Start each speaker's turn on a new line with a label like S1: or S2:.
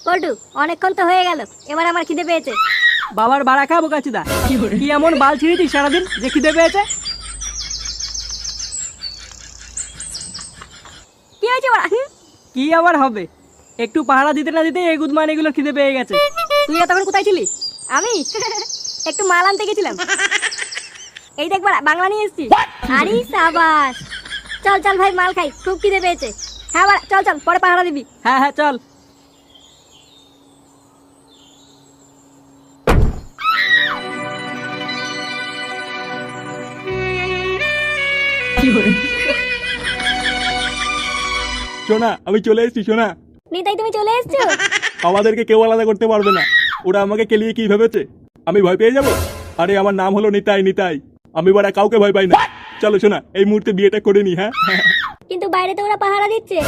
S1: পল্টু, অনেকক্ষণ তো হয়ে গেল, এবার আমার খিদে পেয়েছে।
S2: বাবার বাড়া খাবো কাচিদা, কি এমন বাল ছিঁড়েছিস সারাদিন যে খিদে পেয়েছে?
S1: কি হয়েছে বাড়া?
S2: কি আবার হবে, একটু পাহারা দিতে না দিতে এই গুদমান এগুলো খিদে পেয়ে গেছে।
S1: তুই এতক্ষণ কোথায় ছিলি? আমি একটু মাল আনতে গেছিলাম। এই দেখ বাড়া, বাংলা নিয়ে এসেছি। আরে সাবাস, চল চল ভাই মাল খাই, খুব খিদে পেয়েছে। হ্যাঁ বাড়া, চল চল, পরে পাহারা দিবি।
S2: হ্যাঁ হ্যাঁ চল।
S3: সোনা, আমি চলে এসেছি সোনা।
S1: নিতাই, তুমি চলে এসছো?
S3: আমাদেরকে কেউ আলাদা করতে পারবে না। ওরা আমাকে কেলিয়ে কি ভেবেছে, আমি ভয় পেয়ে যাব? আরে আমার নাম হলো নিতাই, নিতাই। আমি বারা কাউকে ভয় পাই না। চলো সোনা, এই মুহূর্তে বিয়েটা করে নি। হ্যাঁ
S1: কিন্তু বাইরে তো ওরা পাহারা দিচ্ছে।